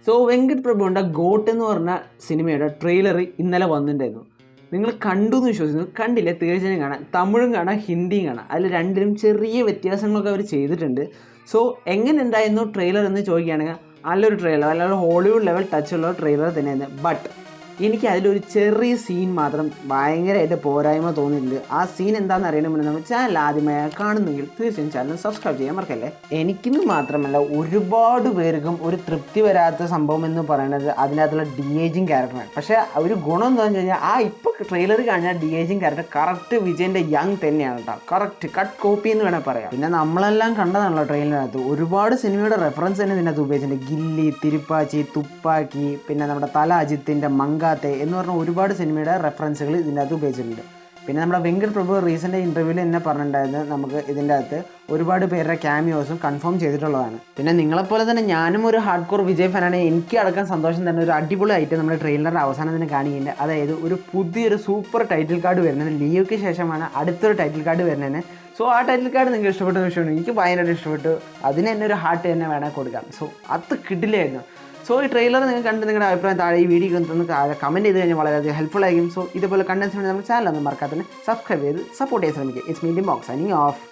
So Venkat പ്രഭുവിൻ്റെ got എന്ന് പറഞ്ഞ സിനിമയുടെ ട്രെയിലർ ഇന്നലെ വന്നിട്ടുണ്ടായിരുന്നു. നിങ്ങൾ കണ്ടു എന്ന് വിശ്വസിക്കുന്നു. കണ്ടില്ല തീർച്ചയായും കാണാം. തമിഴും കാണാം, ഹിന്ദിയും കാണാം. അതിൽ രണ്ടിലും ചെറിയ വ്യത്യാസങ്ങളൊക്കെ അവർ ചെയ്തിട്ടുണ്ട്. സോ എങ്ങനെ ഉണ്ടായിരുന്നു ട്രെയിലർ എന്ന് ചോദിക്കുകയാണെങ്കിൽ നല്ലൊരു ട്രെയിലർ, അല്ലാതെ ഹോളിവുഡ് ലെവൽ ടച്ചുള്ള ട്രെയിലർ തന്നെയായിരുന്നു. ബട്ട് എനിക്ക് അതിലൊരു ചെറിയ സീൻ മാത്രം ഭയങ്കരമായിട്ട് പോരായ്മ തോന്നിയിട്ടുണ്ട്. ആ സീൻ എന്താണെന്ന് അറിയണമെന്ന് നമ്മൾ ചാനൽ ആദ്യമായി കാണുന്നെങ്കിൽ തീർച്ചയായും ചാനൽ സബ്സ്ക്രൈബ് ചെയ്യാൻ മറക്കല്ലേ. എനിക്കിന്ന് മാത്രമല്ല ഒരുപാട് പേർക്കും ഒരു തൃപ്തി വരാത്ത സംഭവം എന്ന് പറയുന്നത് അതിനകത്തുള്ള ഡി ഏജിങ് ക്യാരക്ടറാണ്. പക്ഷേ ഒരു ഗുണം എന്താണെന്ന് വെച്ച് കഴിഞ്ഞാൽ ഇപ്പോൾ ട്രെയിലർ കഴിഞ്ഞാൽ ഡി ഏജിങ് ക്യാരക്ടർ കറക്റ്റ് വിജയൻ്റെ യങ് തന്നെയാണ് കേട്ടോ. കറക്റ്റ് കട്ട് കോപ്പി എന്ന് വേണേൽ പറയാം. പിന്നെ നമ്മളെല്ലാം കണ്ടതാണല്ലോ ട്രെയിലറിനകത്ത് ഒരുപാട് സിനിമയുടെ റെഫറൻസ് തന്നെ ഇതിനകത്ത് ഉപയോഗിച്ചിട്ടുണ്ട്. ഗില്ലി, തിരുപ്പാച്ചി, തുപ്പാക്കി, പിന്നെ നമ്മുടെ തല അജിത്തിൻ്റെ മങ്കാത്തെ എന്ന് പറഞ്ഞ ഒരുപാട് സിനിമയുടെ റെഫറൻസുകൾ ഇതിൻ്റെ അകത്ത് ഉപയോഗിച്ചിട്ടുണ്ട്. പിന്നെ നമ്മുടെ വെങ്കട് പ്രഭു റീസെൻ്റ് ഇൻ്റർവ്യൂവിൽ എന്നെ പറഞ്ഞിട്ടുണ്ടായിരുന്നു നമുക്ക് ഇതിൻ്റെ അകത്ത് ഒരുപാട് പേരുടെ ക്യാമിയോസും കൺഫേം ചെയ്തിട്ടുള്ളതാണ്. പിന്നെ നിങ്ങളെപ്പോലെ തന്നെ ഞാനും ഒരു ഹാർഡ് കോർ വിജയ് ഫാനാണ്. എനിക്ക് അടക്കം സന്തോഷം തന്നെ ഒരു അടിപൊളി ഐറ്റം നമ്മുടെ ട്രെയിലറിൻ്റെ അവസാനം തന്നെ കാണിക്കുന്നുണ്ട്. അതായത് ഒരു പുതിയൊരു സൂപ്പർ ടൈറ്റിൽ കാർഡ് വരുന്നത്. ലിയോയ്ക്ക് ശേഷമാണ് അടുത്തൊരു ടൈറ്റിൽ കാർഡ് വരുന്നതിന്. സോ ആ ടൈറ്റിൽ കാർഡ് നിങ്ങൾക്ക് ഇഷ്ടപ്പെട്ട വിഷയമാണ്. എനിക്ക് ഭയങ്കരമായിട്ട് ഇഷ്ടപ്പെട്ടു. അതിന് തന്നെ ഒരു ഹാർട്ട് തന്നെ വേണേൽ കൊടുക്കാം. സോ അത് കിടിലായിരുന്നു. സോ ഈ ട്രെയിലർ നിങ്ങൾ കണ്ട് നിങ്ങളുടെ അഭിപ്രായം താഴെ ഈ വീഡിയോ ഒന്ന് കമൻറ്റ് ചെയ്ത് കഴിഞ്ഞാൽ വളരെയധികം ഹെൽപ്ഫുൾ ആയിരിക്കും. സോ ഇതുപോലെ കണ്ടൻസ് വേണ്ടി നമ്മുടെ ചാനൽ ഒന്നും മറക്കാതെ തന്നെ സബ്സ്ക്രൈബ് ചെയ്ത് സപ്പോർട്ട് ചെയ്യാൻ ശ്രമിക്കുക. It's me box signing off.